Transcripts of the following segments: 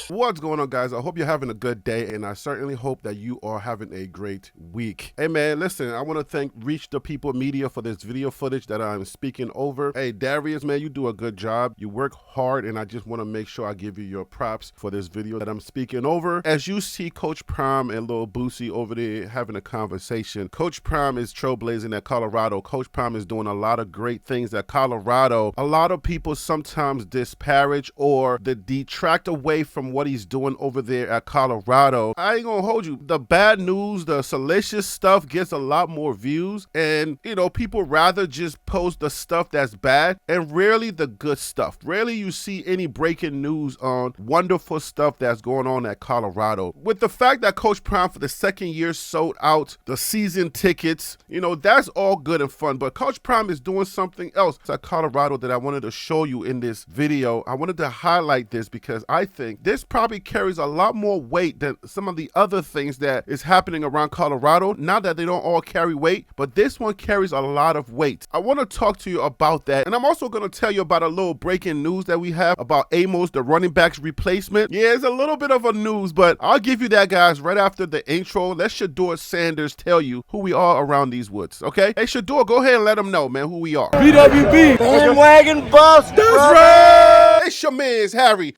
What's going on, guys? I hope you're having a good day, and I certainly hope that you are having a great week. Hey man, listen, I want to thank Reach the People Media for this video footage that I'm speaking over. Hey Darius, man, you do a good job. You work hard, and I just want to make sure I give you your props for this video that I'm speaking over. As you see Coach Prime and Lil Boosie over there having a conversation, Coach Prime is trailblazing at Colorado. Coach Prime is doing a lot of great things at Colorado. A lot of people sometimes disparage or detract away from what he's doing over there at Colorado. I ain't gonna hold you. The bad news, the salacious stuff gets a lot more views, and you know, people rather just post the stuff that's bad and rarely the good stuff. Rarely you see any breaking news on wonderful stuff that's going on at Colorado. With the fact that Coach Prime for the second year sold out the season tickets, you know, that's all good and fun, but Coach Prime is doing something else at Colorado that I wanted to show you in this video. I wanted to highlight this because I think this probably carries a lot more weight than some of the other things that is happening around Colorado. Not that they don't all carry weight, but this one carries a lot of weight. I want to talk to you about that, and I'm also going to tell you about a little breaking news that we have about Amos, the running back's replacement. Yeah, it's a little bit of a news, but I'll give you that, guys, right after the intro. Let Shador Sanders tell you who we are around these woods, okay? Hey, Shador, go ahead and let them know, man, who we are. BWB, bandwagon buffs. That's right! It's your man's Harry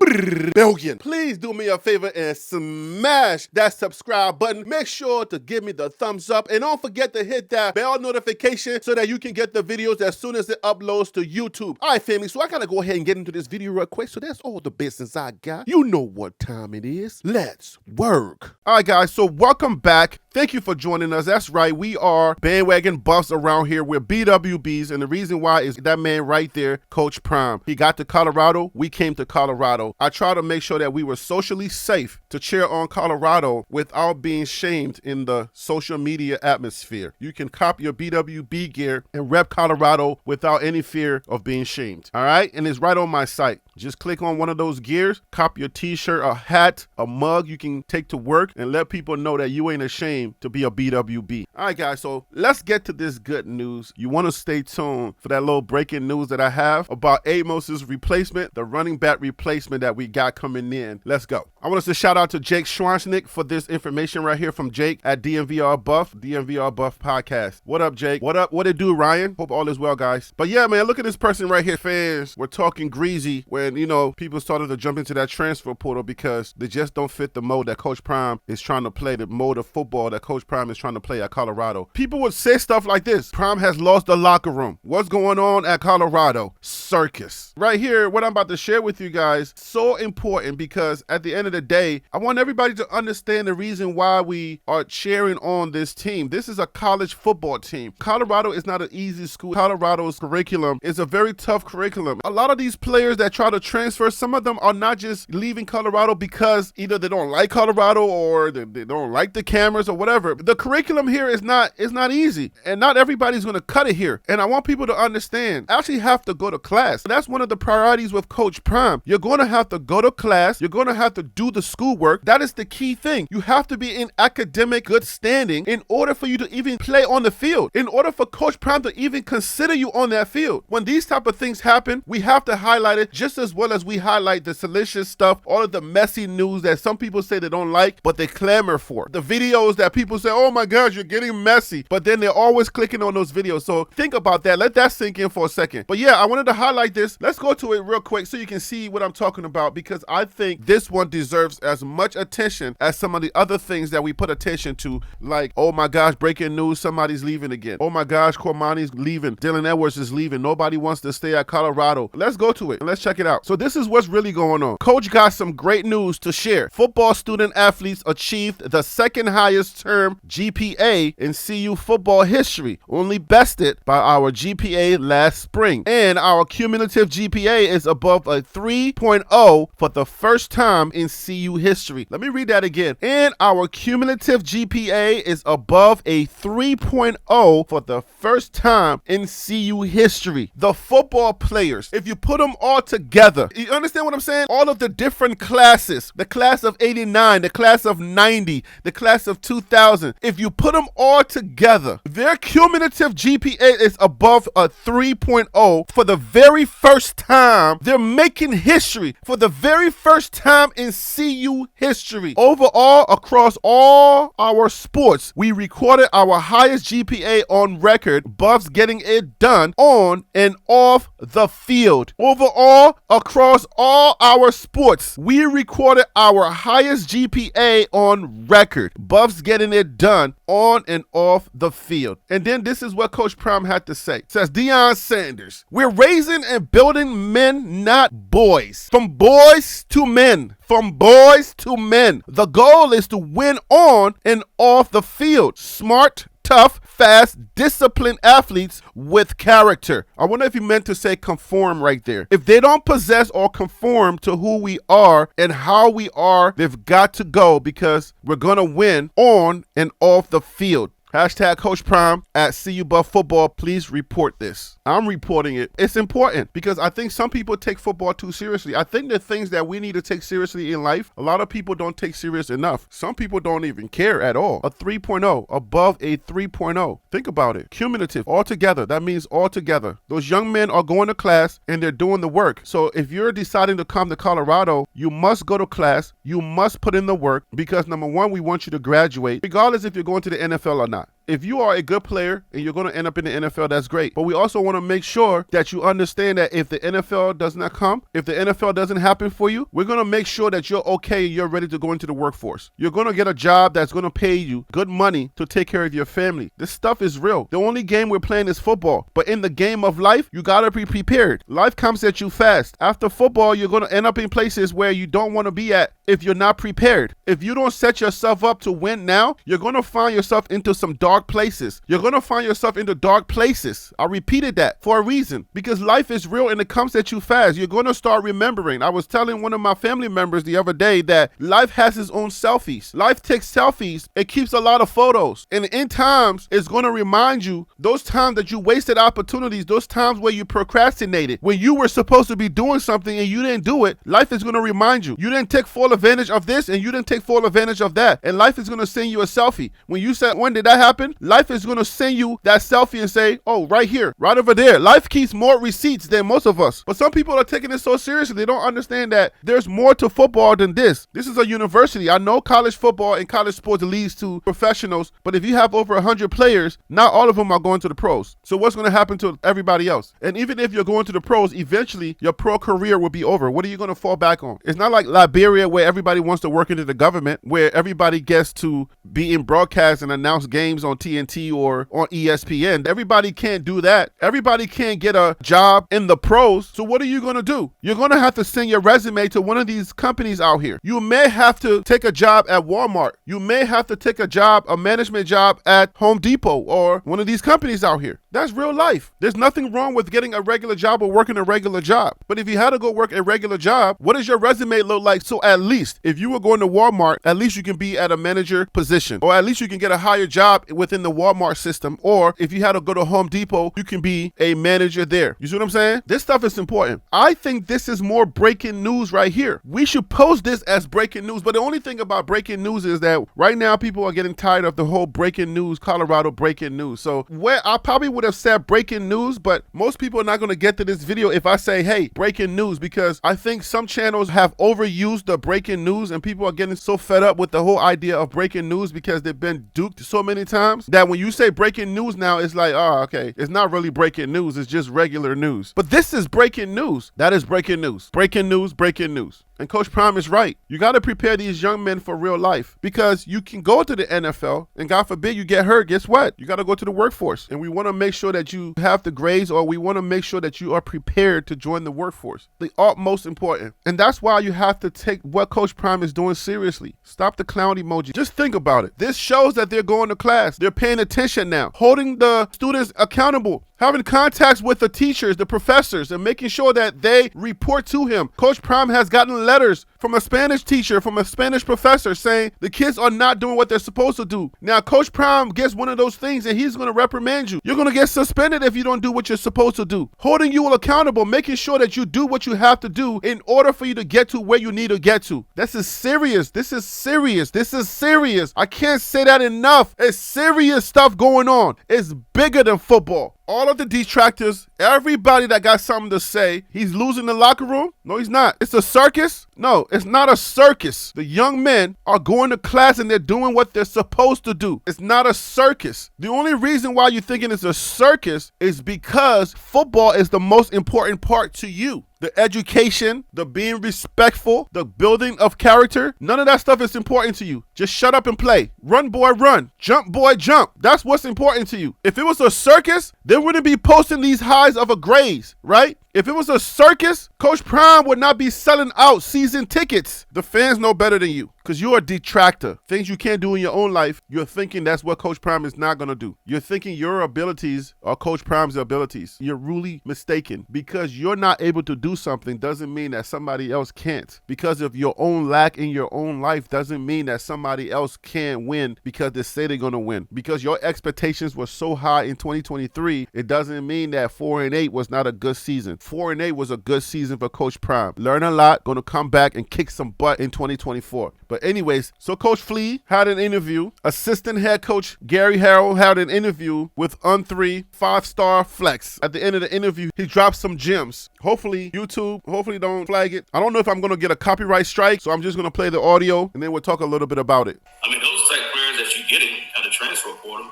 Billion. Please do me a favor and smash that subscribe button. Make sure to give me the thumbs up, and don't forget to hit that bell notification so that you can get the videos as soon as it uploads to YouTube. All right, family, so I gotta go ahead and get into this video real quick. So that's all the business I got. You know what time it is. Let's work. All right, guys, so welcome back. Thank you for joining us. That's right, we are bandwagon buffs around here. We're BWBs, and the reason why is that man right there, Coach Prime. He got to Colorado. We came to Colorado. I try to make sure that we were socially safe to cheer on Colorado without being shamed in the social media atmosphere. You can cop your BWB gear and rep Colorado without any fear of being shamed. All right, and it's right on my site. Just click on one of those gears, cop your t-shirt, a hat, a mug you can take to work, and let people know that you ain't ashamed to be a BWB. All right, guys, so let's get to this good news. You want to stay tuned for that little breaking news that I have about Amos's replacement, the running back replacement that we got coming in. Let's go. I want us to shout out to Jake Schwarznick for this information right here from Jake at DMVR Buff Podcast. What up, Jake? What up? What it do, Ryan? Hope all is well, guys. But yeah, man, look at this person right here. Fans were talking greasy when, you know, people started to jump into that transfer portal because they just don't fit the mode that Coach Prime is trying to play, the mode of football that Coach Prime is trying to play at Colorado. People would say stuff like this: Prime has lost the locker room. What's going on at Colorado? Circus. Right here, what I'm about to share with you guys, so important, because at the end of the day, I want everybody to understand the reason why we are cheering on this team. This is a college football team. Colorado is not an easy school. Colorado's curriculum is a very tough curriculum. A lot of these players that try to transfer, some of them are not just leaving Colorado because either they don't like Colorado or they don't like the cameras or whatever. The curriculum here is not easy, and not everybody's going to cut it here. And I want people to understand, I actually have to go to class. That's one of the priorities with Coach Prime. You're going to have to go to class. You're going to have to do the schoolwork. That is the key thing. You have to be in academic good standing in order for you to even play on the field, in order for Coach Prime to even consider you on that field. When these type of things happen, we have to highlight it just as well as we highlight the salacious stuff, all of the messy news that some people say they don't like, but they clamor for. The videos that people say, oh my gosh, you're getting messy, but then they're always clicking on those videos. So think about that. Let that sink in for a second. But yeah, I wanted to highlight this. Let's go to it real quick so you can see what I'm talking about, because I think this one deserves as much attention as some of the other things that we put attention to, like, oh my gosh, breaking news, somebody's leaving again. Oh my gosh, Cormani's leaving. Dylan Edwards is leaving. Nobody wants to stay at Colorado. Let's go to it and let's check it out. So this is what's really going on. Coach got some great news to share. Football student athletes achieved the second highest term GPA in CU football history, only bested by our GPA last spring. And our cumulative GPA is above a 3.0 for the first time in CU history. Let me read that again. And our cumulative GPA is above a 3.0 for the first time in CU history. The football players, if you put them all together, you understand what I'm saying? All of the different classes, the class of 89, the class of 90, the class of 2000, if you put them all together, their cumulative GPA is above a 3.0 for the very first time. They're making history for the very first time in CU history. Overall, across all our sports, we recorded our highest GPA on record, Buffs getting it done on and off the field. Overall, across all our sports, we recorded our highest GPA on record, Buffs getting it done on and off the field. And then this is what Coach Prime had to say. It says, Deion Sanders, we're raising and building men, not boys. From boys to men. From boys to men. The goal is to win on and off the field. Smart, tough, fast, disciplined athletes with character. I wonder if he meant to say conform right there. If they don't possess or conform to who we are and how we are, they've got to go, because we're going to win on and off the field. Hashtag Coach Prime at CU Buff Football. Please report this. I'm reporting it. It's important because I think some people take football too seriously. I think the things that we need to take seriously in life, a lot of people don't take serious enough. Some people don't even care at all. A 3.0, above a 3.0. Think about it. Cumulative, altogether. That means altogether. Those young men are going to class and they're doing the work. So if you're deciding to come to Colorado, you must go to class. You must put in the work, because number one, we want you to graduate, regardless if you're going to the NFL or not. If you are a good player and you're going to end up in the NFL, that's great. But we also want to make sure that you understand that if the NFL does not come, if the NFL doesn't happen for you, we're going to make sure that you're okay and you're ready to go into the workforce. You're going to get a job that's going to pay you good money to take care of your family. This stuff is real. The only game we're playing is football. But in the game of life, you got to be prepared. Life comes at you fast. After football, you're going to end up in places where you don't want to be at if you're not prepared. If you don't set yourself up to win now, you're going to find yourself into some dark places. You're going to find yourself into dark places. I repeated that for a reason, because life is real and it comes at you fast. You're going to start remembering. I was telling one of my family members the other day that life has its own selfies. Life takes selfies. It keeps a lot of photos. And in times, it's going to remind you those times that you wasted opportunities, those times where you procrastinated, when you were supposed to be doing something and you didn't do it. Life is going to remind you. You didn't take full advantage of this and you didn't take full advantage of that. And life is going to send you a selfie. When you said, when did that happen? Life is going to send you that selfie and say, oh, right here, right over there. Life keeps more receipts than most of us. But some people are taking it so seriously. They don't understand that there's more to football than this. This is a university. I know college football and college sports leads to professionals, but if you have over 100 players, not all of them are going to the pros. So what's going to happen to everybody else? And even if you're going to the pros, eventually your pro career will be over. What are you going to fall back on? It's not like Liberia, where everybody wants to work into the government, where everybody gets to be in broadcast and announce games on TNT or on ESPN. Everybody can't do that. Everybody can't get a job in the pros. So what are you going to do? You're going to have to send your resume to one of these companies out here. You may have to take a job at Walmart. You may have to take a management job at Home Depot or one of these companies out here. That's real life. There's nothing wrong with getting a regular job or working a regular job. But if you had to go work a regular job, what does your resume look like? So at least if you were going to Walmart, at least you can be at a manager position, or at least you can get a higher job within the Walmart system. Or if you had to go to Home Depot, you can be a manager there. You see what I'm saying? This stuff is important. I think this is more breaking news right here. We should post this as breaking news. But the only thing about breaking news is that right now people are getting tired of the whole breaking news, Colorado breaking news. So where I probably would have said breaking news, but most people are not going to get to this video if I say, hey, breaking news, because I think some channels have overused the breaking news and people are getting so fed up with the whole idea of breaking news because they've been duped so many times that when you say breaking news now, it's like, oh, okay, it's not really breaking news. It's just regular news. But this is breaking news. That is breaking news. Breaking news, breaking news. And Coach Prime is right. You got to prepare these young men for real life, because you can go to the NFL and God forbid you get hurt. Guess what? You got to go to the workforce. And we want to make sure that you have the grades, or we want to make sure that you are prepared to join the workforce. The utmost important. And that's why you have to take what Coach Prime is doing seriously. Stop the clown emoji. Just think about it. This shows that they're going to class. They're paying attention now, holding the students accountable, having contacts with the teachers, the professors, and making sure that they report to him. Coach Prime has gotten letters from a Spanish teacher, from a Spanish professor saying the kids are not doing what they're supposed to do. Now, Coach Prime gets one of those things and he's going to reprimand you. You're going to get suspended if you don't do what you're supposed to do. Holding you accountable, making sure that you do what you have to do in order for you to get to where you need to get to. This is serious. This is serious. This is serious. I can't say that enough. It's serious stuff going on. It's bigger than football. all of the detractors, everybody that got something to say, he's losing the locker room? No, he's not. It's a circus? No, it's not a circus. The young men are going to class and they're doing what they're supposed to do. It's not a circus. The only reason why you're thinking it's a circus is because football is the most important part to you. The education, the being respectful, the building of character, none of that stuff is important to you. Just shut up and play. Run, boy, run. Jump, boy, jump. That's what's important to you. If it was a circus, they wouldn't be posting these highs of a grades, right? If it was a circus, Coach Prime would not be selling out season tickets. The fans know better than you because you're a detractor. Things you can't do in your own life, you're thinking that's what Coach Prime is not going to do. You're thinking your abilities are Coach Prime's abilities. You're really mistaken. Because you're not able to do something doesn't mean that somebody else can't. Because of your own lack in your own life doesn't mean that somebody else can't win because they say they're going to win. Because your expectations were so high in 2023, it doesn't mean that 4-8 was not a good season. 4-8 was a good season for Coach Prime. Learn a lot, going to come back and kick some butt in 2024. But anyways, so Coach Flea had an interview. Assistant head coach Gary Harrell had an interview with Un3 5-star flex. At the end of the interview, he dropped some gems. Hopefully, YouTube, don't flag it. I don't know if I'm going to get a copyright strike, so I'm just going to play the audio, and then we'll talk a little bit about it. I mean, those type players that you're getting out of transfer portal,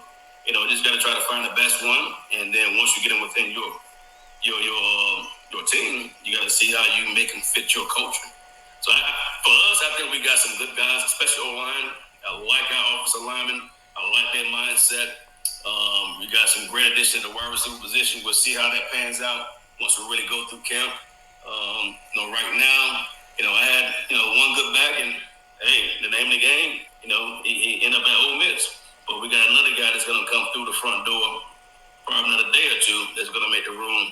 just got to try to find the best one, and then once you get them within your team, you got to see how you make them fit your culture. So for us, I think we got some good guys, especially O-line. I like our offensive linemen. I like their mindset. We got some great addition to the wide receiver position. We'll see how that pans out once we really go through camp. Right now, I had one good back, and hey, the name of the game, he ended up at Ole Miss. But we got another guy that's going to come through the front door, probably another day or two, that's going to make the room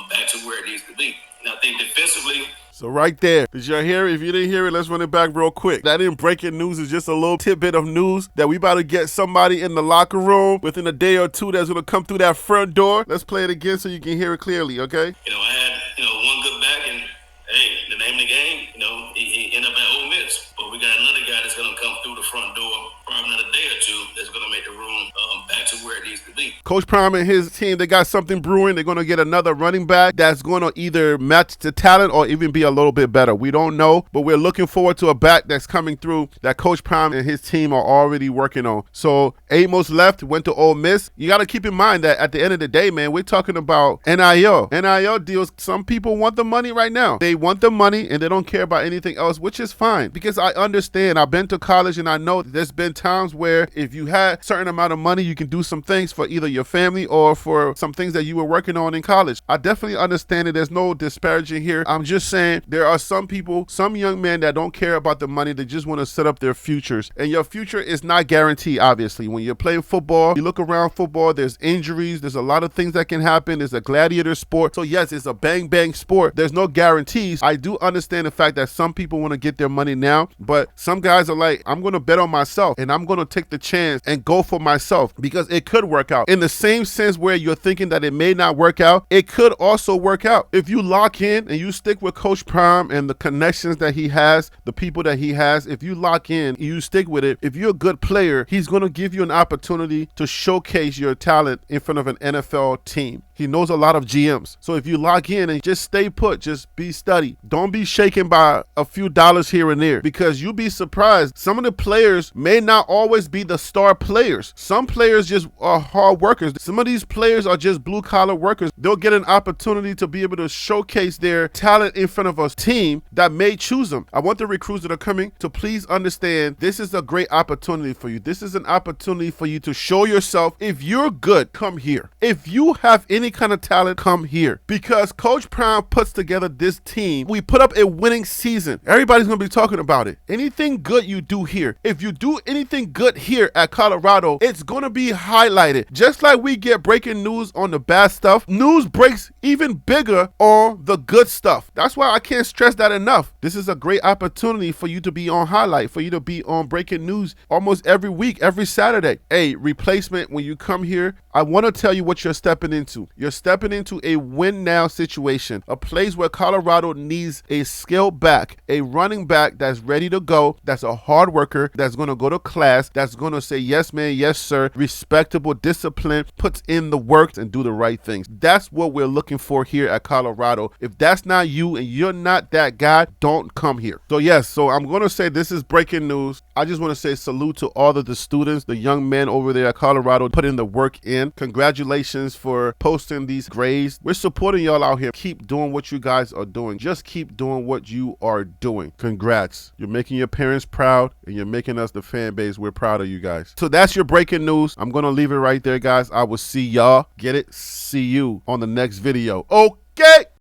back to where it needs to be. And I think defensively. So right there, did y'all hear it? If you didn't hear it, let's run it back real quick. That in breaking news is just a little tidbit of news that we about to get somebody in the locker room within a day or two that's going to come through that front door. Let's play it again so you can hear it clearly, okay? I had, one good back, and hey, the name of the game, he ended up at Ole Miss. But we got another guy that's going to come through the front door, probably another day or two, that's going to make the room back to where it needs to be. Coach Prime and his team, they got something brewing. They're going to get another running back that's going to either match the talent or even be a little bit better. We don't know, but we're looking forward to a back that's coming through that Coach Prime and his team are already working on. So Amos left, went to Ole Miss. You got to keep in mind that at the end of the day, man, we're talking about NIL. NIL deals, some people want the money right now. They want the money and they don't care about anything else, which is fine because I understand. I've been to college and I know there's been times where if you had a certain amount of money, you can do some things for either your family or for some things that you were working on in college. I definitely understand it. There's no disparaging here. I'm just saying there are some people, some young men that don't care about the money. They just want to set up their futures. And your future is not guaranteed, obviously. When you're playing football, you look around football, there's injuries. There's a lot of things that can happen. It's a gladiator sport. So yes, it's a bang sport. There's no guarantees. I do understand the fact that some people want to get their money now, but some guys are like, I'm going to bet on myself and I'm going to take the chance and go for myself because it could work out. In the same sense where you're thinking that it may not work out, it could also work out. If you lock in and you stick with Coach Prime and the connections that he has, the people that he has, if you lock in, you stick with it, if you're a good player, he's going to give you an opportunity to showcase your talent in front of an NFL team. He knows a lot of GMs. So if you lock in and just stay put, just be steady. Don't be shaken by a few dollars here and there because you'll be surprised. Some of the players may not always be the star players. Some players just are hard workers. Some of these players are just blue collar workers. They'll get an opportunity to be able to showcase their talent in front of a team that may choose them. I want the recruits that are coming to please understand this is a great opportunity for you. This is an opportunity for you to show yourself. If you're good, come here. If you have any kind of talent, come here. Because Coach Prime puts together this team. We put up a winning season. Everybody's going to be talking about it. Anything good you do here, if you do anything good here at Colorado, it's going to be highlighted. Just like we get breaking news on the bad stuff, news breaks even bigger on the good stuff. That's why I can't stress that enough. This is a great opportunity for you to be on highlight, for you to be on breaking news almost every week, every Saturday. Hey, replacement, when you come here, I want to tell you what you're stepping into. You're stepping into a win now situation, a place where Colorado needs a skilled back, a running back that's ready to go, that's a hard worker, that's going to go to class, that's going to say yes man, yes sir, respectable, discipline, puts in the work and do the right things. That's what we're looking for here at Colorado. If that's not you and you're not that guy, don't come here. So yes, so I'm going to say this is breaking news. I just want to say salute to all of the students, the young men over there at Colorado putting the work in. Congratulations for posting these grades. We're supporting y'all out here. Keep doing what you guys are doing. Just keep doing what you are doing. Congrats. You're making your parents proud and you're making us, the fan base, we're proud of you guys. So that's your breaking news. I'm going to leave it right there, guys. I will see y'all. Get it? See you on the next video. Okay.